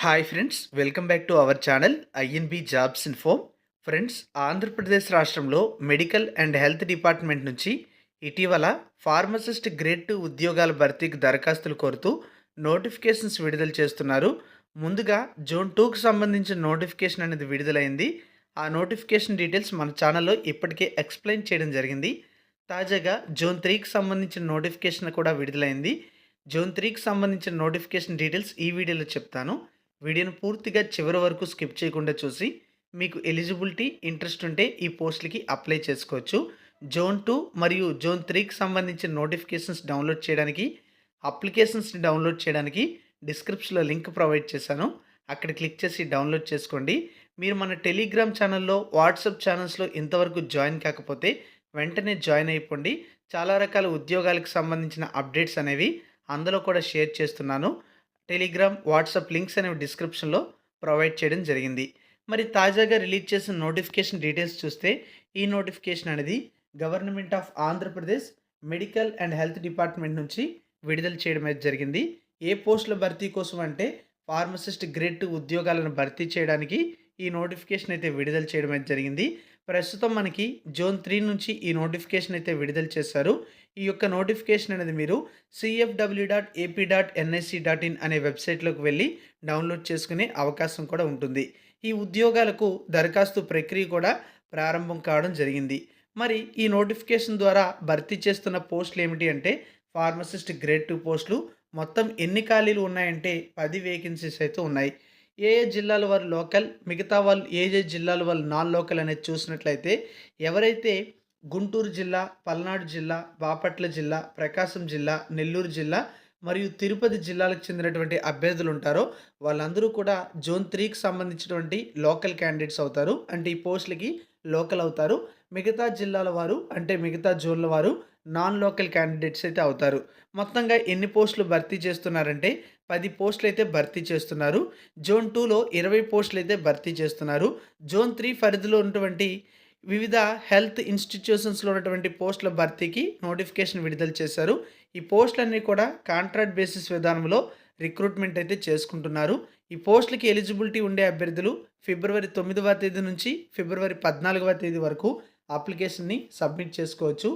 Hi friends, welcome back to our channel INB jobs info. Friends, Andhra Pradesh రాష్ట్రంలో medical and health department నుంచి ఇటీవల pharmacist grade 2 ఉద్యోగాల భర్తీకి దరఖాస్తులు కోరుతూ నోటిఫికేషన్స్ విడుదల చేస్తున్నారు. ముందుగా జోన్ 2కి సంబంధించిన నోటిఫికేషన్ అనేది విడుదలైంది. ఆ నోటిఫికేషన్ డీటెయిల్స్ మన ఛానల్లో ఇప్పటికే ఎక్స్ప్లెయిన్ చేయడం జరిగింది. తాజాగా జోన్ 3కి సంబంధించిన నోటిఫికేషన్ కూడా విడుదలైంది. జోన్ 3కి సంబంధించిన నోటిఫికేషన్ డీటెయిల్స్ ఈ వీడియోలో చెప్తాను. వీడియోను పూర్తిగా చివరి వరకు స్కిప్ చేయకుండా చూసి మీకు ఎలిజిబిలిటీ ఇంట్రెస్ట్ ఉంటే ఈ పోస్టులకి అప్లై చేసుకోవచ్చు. జోన్ 2 మరియు జోన్ 3కి సంబంధించిన నోటిఫికేషన్స్ డౌన్లోడ్ చేయడానికి, అప్లికేషన్స్ని డౌన్లోడ్ చేయడానికి డిస్క్రిప్షన్లో లింక్ ప్రొవైడ్ చేశాను. అక్కడ క్లిక్ చేసి డౌన్లోడ్ చేసుకోండి. మీరు మన టెలిగ్రామ్ ఛానల్లో, వాట్సాప్ ఛానల్స్లో ఇంతవరకు జాయిన్ కాకపోతే వెంటనే జాయిన్ అయిపోండి. చాలా రకాల ఉద్యోగాలకు సంబంధించిన అప్డేట్స్ అనేవి అందులో కూడా షేర్ చేస్తున్నాను. టెలిగ్రామ్, వాట్సాప్ లింక్స్ అనేవి డిస్క్రిప్షన్లో ప్రొవైడ్ చేయడం జరిగింది. మరి తాజాగా రిలీజ్ చేసిన నోటిఫికేషన్ డీటెయిల్స్ చూస్తే ఈ నోటిఫికేషన్ అనేది government of Andhra Pradesh medical and health department నుంచి విడుదల చేయడం అయితే జరిగింది. ఏ పోస్టుల భర్తీ కోసం అంటే ఫార్మసిస్ట్ గ్రేడ్ 2 ఉద్యోగాలను భర్తీ చేయడానికి ఈ నోటిఫికేషన్ అయితే విడుదల చేయడం అయితే జరిగింది. ప్రస్తుతం మనకి జోన్ 3 నుంచి ఈ నోటిఫికేషన్ అయితే విడుదల చేశారు. ఈ యొక్క నోటిఫికేషన్ అనేది మీరు cfw.ap.nic.in అనే వెబ్సైట్లోకి వెళ్ళి డౌన్లోడ్ చేసుకునే అవకాశం కూడా ఉంటుంది. ఈ ఉద్యోగాలకు దరఖాస్తు ప్రక్రియ కూడా ప్రారంభం కావడం జరిగింది. మరి ఈ నోటిఫికేషన్ ద్వారా భర్తీ చేస్తున్న పోస్టులు ఏమిటి అంటే ఫార్మసిస్ట్ గ్రేడ్ 2 పోస్టులు. మొత్తం ఎన్ని ఖాళీలు ఉన్నాయంటే 10 వేకెన్సీస్ అయితే ఉన్నాయి. ఏ ఏ జిల్లాల వారు లోకల్, మిగతా వాళ్ళు ఏ ఏ జిల్లాల వాళ్ళు నాన్ లోకల్ అనేది చూసినట్లయితే ఎవరైతే గుంటూరు జిల్లా, పల్నాడు జిల్లా, బాపట్ల జిల్లా, ప్రకాశం జిల్లా, నెల్లూరు జిల్లా మరియు తిరుపతి జిల్లాలకు చెందినటువంటి అభ్యర్థులు ఉంటారో వాళ్ళందరూ కూడా జోన్ 3కి సంబంధించినటువంటి లోకల్ క్యాండిడేట్స్ అవుతారు. అంటే ఈ పోస్టులకి లోకల్ అవుతారు. మిగతా జిల్లాల వారు అంటే మిగతా జోన్ల వారు నాన్ లోకల్ క్యాండిడేట్స్ అయితే అవుతారు. మొత్తంగా ఎన్ని పోస్టులు భర్తీ చేస్తున్నారంటే 10 పోస్టులు అయితే భర్తీ చేస్తున్నారు. జోన్ 2లో 20 పోస్టులు అయితే భర్తీ చేస్తున్నారు. జోన్ 3 పరిధిలో ఉన్నటువంటి వివిధ హెల్త్ ఇన్స్టిట్యూషన్స్లో ఉన్నటువంటి పోస్టుల భర్తీకి నోటిఫికేషన్ విడుదల చేశారు. ఈ పోస్టులన్నీ కూడా కాంట్రాక్ట్ బేసిస్ విధానంలో రిక్రూట్మెంట్ అయితే చేసుకుంటున్నారు. ఈ పోస్టులకి ఎలిజిబిలిటీ ఉండే అభ్యర్థులు ఫిబ్రవరి 9వ తేదీ నుంచి ఫిబ్రవరి 14వ తేదీ వరకు అప్లికేషన్ని సబ్మిట్ చేసుకోవచ్చు.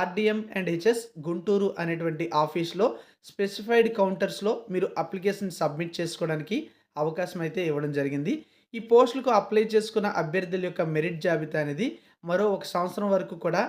ఆర్డీఎం అండ్ హెచ్ఎస్ గుంటూరు అనేటువంటి ఆఫీస్లో స్పెసిఫైడ్ కౌంటర్స్లో మీరు అప్లికేషన్ సబ్మిట్ చేసుకోవడానికి అవకాశం అయితే ఇవ్వడం జరిగింది. ఈ పోస్టులకు అప్లై చేసుకున్న అభ్యర్థుల యొక్క మెరిట్ జాబితా అనేది మరో 1 సంవత్సరం వరకు కూడా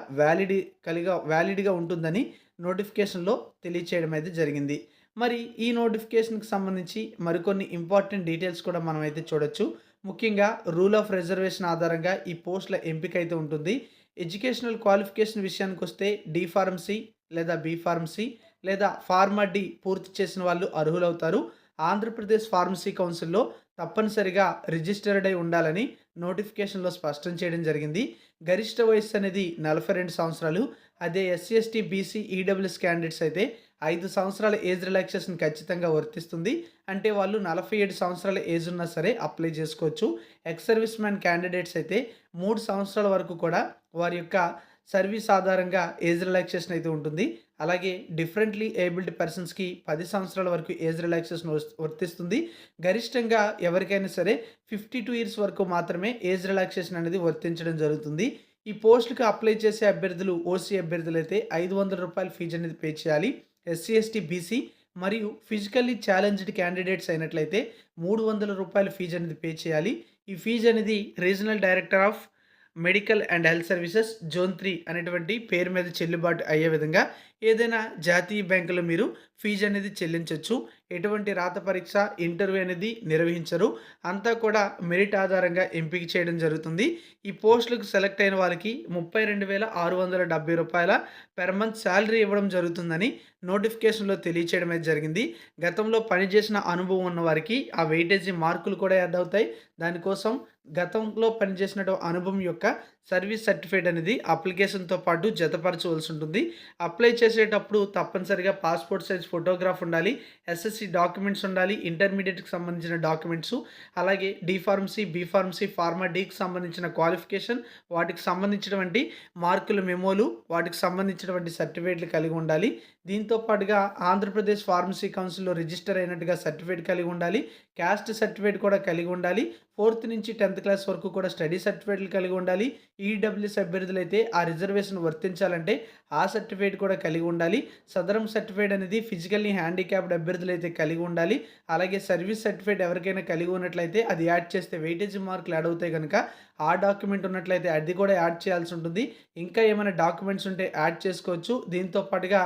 వ్యాలిడ్గా ఉంటుందని నోటిఫికేషన్లో తెలియచేయడం అయితే జరిగింది. మరి ఈ నోటిఫికేషన్కి సంబంధించి మరికొన్ని ఇంపార్టెంట్ డీటెయిల్స్ కూడా మనం అయితే చూడొచ్చు. ముఖ్యంగా రూల్ ఆఫ్ రిజర్వేషన్ ఆధారంగా ఈ పోస్టుల ఎంపిక అయితే ఉంటుంది. ఎడ్యుకేషనల్ క్వాలిఫికేషన్ విషయానికి వస్తే డి ఫార్మసీ లేదా బి ఫార్మసీ లేదా ఫార్మా డి పూర్తి చేసిన వాళ్ళు అర్హులవుతారు. ఆంధ్రప్రదేశ్ ఫార్మసీ కౌన్సిల్లో తప్పనిసరిగా రిజిస్టర్డ్ అయి ఉండాలని నోటిఫికేషన్లో స్పష్టం చేయడం జరిగింది. గరిష్ట వయస్సు అనేది 42 సంవత్సరాలు. అదే SC, ST, BC, EWS candidates అయితే 5 సంవత్సరాల ఏజ్ రిలాక్సేషన్ ఖచ్చితంగా వర్తిస్తుంది. అంటే వాళ్ళు 47 సంవత్సరాల ఏజ్ ఉన్నా సరే అప్లై చేసుకోవచ్చు. ఎక్స్ సర్వీస్ మ్యాన్ క్యాండిడేట్స్ అయితే 3 సంవత్సరాల వరకు కూడా వారి యొక్క సర్వీస్ ఆధారంగా ఏజ్ రిలాక్సేషన్ అయితే ఉంటుంది. అలాగే డిఫరెంట్లీ ఏబుల్డ్ పర్సన్స్కి 10 సంవత్సరాల వరకు ఏజ్ రిలాక్సేషన్ వర్తిస్తుంది. గరిష్టంగా ఎవరికైనా సరే 52 ఇయర్స్ వరకు మాత్రమే ఏజ్ రిలాక్సేషన్ అనేది వర్తించడం జరుగుతుంది. ఈ పోస్టులకు అప్లై చేసే అభ్యర్థులు ఓసీ అభ్యర్థులు అయితే ₹500 ఫీజు అనేది పే చేయాలి. ఎస్సీ, ఎస్టీ, బీసీ మరియు ఫిజికల్లీ ఛాలెంజ్డ్ క్యాండిడేట్స్ అయినట్లయితే ₹300 ఫీజు అనేది పే చేయాలి. ఈ ఫీజు అనేది regional director of medical and health services zone 3 అనేటువంటి పేరు మీద చెల్లుబాటు అయ్యే విధంగా ఏదైనా జాతీయ బ్యాంకులో మీరు ఫీజు అనేది చెల్లించవచ్చు. ఎటువంటి రాత పరీక్ష, ఇంటర్వ్యూ అనేది నిర్వహించరు. అంతా కూడా మెరిట్ ఆధారంగా ఎంపిక చేయడం జరుగుతుంది. ఈ పోస్టులకు సెలెక్ట్ అయిన వాళ్ళకి ₹32,670 పెర్ మంత్ శాలరీ ఇవ్వడం జరుగుతుందని నోటిఫికేషన్లో తెలియచేయడం అయితే జరిగింది. గతంలో పనిచేసిన అనుభవం ఉన్న వారికి ఆ వెయిటేజీ మార్కులు కూడా యాడ్ అవుతాయి. దానికోసం గతంలో పనిచేసిన అనుభవం యొక్క సర్వీస్ సర్టిఫికేట్ అనేది అప్లికేషన్‌తో పాటు జతపరచవలసి ఉంటుంది. అప్లై చేసేటప్పుడు తప్పనిసరిగా పాస్‌పోర్ట్ సైజ్ ఫోటోగ్రాఫ్ ఉండాలి. ఎస్ఎస్‌సి డాక్యుమెంట్స్ ఉండాలి. ఇంటర్మీడియేట్‌కి సంబంధించిన డాక్యుమెంట్సు, అలాగే D pharmacy, B pharmacy, pharma డీకి సంబంధించిన క్వాలిఫికేషన్, వాటికి సంబంధించినటువంటి మార్కుల మెమోలు, వాటికి సంబంధించినటువంటి సర్టిఫికేట్లు కలిగి ఉండాలి. దీంతో పాటుగా ఆంధ్రప్రదేశ్ ఫార్మసీ కౌన్సిల్‌లో రిజిస్టర్ అయినట్టుగా సర్టిఫికేట్ కలిగి ఉండాలి. క్యాస్ట్ సర్టిఫికేట్ కూడా కలిగి ఉండాలి. 4th నుంచి 10th క్లాస్ వరకు కూడా స్టడీ సర్టిఫికేట్లు కలిగి ఉండాలి. ఈడబ్ల్యూఎస్ అభ్యర్థులైతే ఆ రిజర్వేషన్ వర్తించాలంటే ఆ సర్టిఫికేట్ కూడా కలిగి ఉండాలి. సదరం సర్టిఫికేట్ అనేది ఫిజికల్లీ హ్యాండిక్యాప్డ్ అభ్యర్థులైతే కలిగి ఉండాలి. అలాగే సర్వీస్ సర్టిఫికేట్ ఎవరికైనా కలిగి ఉన్నట్లయితే అది యాడ్ చేస్తే వెయిటేజ్ మార్కులు యాడ్ అవుతాయి కనుక ఆ డాక్యుమెంట్ ఉన్నట్లయితే అది కూడా యాడ్ చేయాల్సి ఉంటుంది. ఇంకా ఏమైనా డాక్యుమెంట్స్ ఉంటే యాడ్ చేసుకోవచ్చు. దీంతో పాటుగా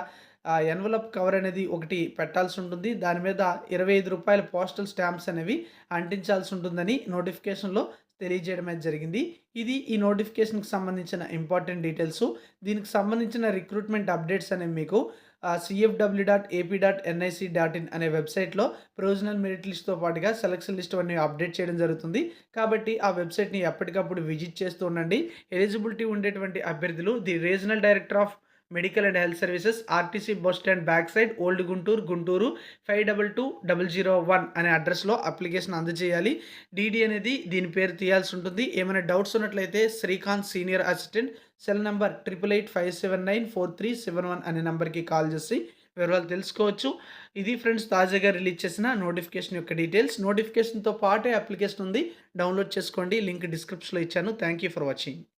ఎన్వలప్ కవర్ అనేది ఒకటి పెట్టాల్సి ఉంటుంది. దాని మీద రూ. 25 పోస్టల్ స్టాంప్స్ అనేవి అంటించాల్సి ఉంటుందని నోటిఫికేషన్‌లో తెలియజేయడం అయితే జరిగింది. ఇది ఈ నోటిఫికేషన్‌కి సంబంధించిన ఇంపార్టెంట్ డీటెయిల్సు. దీనికి సంబంధించిన రిక్రూట్మెంట్ అప్డేట్స్ అనేవి మీకు cfw.ap.nic.in అనే వెబ్‌సైట్‌లో ప్రొవిజనల్ మెరిట్ లిస్ట్‌తో పాటుగా సెలక్షన్ లిస్ట్ అన్నీ అప్డేట్ చేయడం జరుగుతుంది. కాబట్టి ఆ వెబ్‌సైట్‌ని ఎప్పటికప్పుడు విజిట్ చేస్తూ ఉండండి. ఎలిజిబిలిటీ ఉండేటువంటి అభ్యర్థులు the regional director of medical and health services, RTC bus stand back side, old Guntur, Guntur 522001 అనే అడ్రస్‌లో అప్లికేషన్ అందజేయాలి. డీడీ అనేది దీని పేరు తీయాల్సి ఉంటుంది. ఏమైనా డౌట్స్ ఉన్నట్లయితే Srikanth senior assistant cell number 8885794371 అనే నంబర్‌కి కాల్ చేసి వివరాలు తెలుసుకోవచ్చు. ఇది ఫ్రెండ్స్ తాజాగా రిలీజ్ చేసిన నోటిఫికేషన్ యొక్క డీటెయిల్స్. నోటిఫికేషన్‌తో పాటే అప్లికేషన్ ఉంది. డౌన్లోడ్ చేసుకోండి. లింక్ డిస్క్రిప్షన్‌లో ఇచ్చాను. Thank you for watching.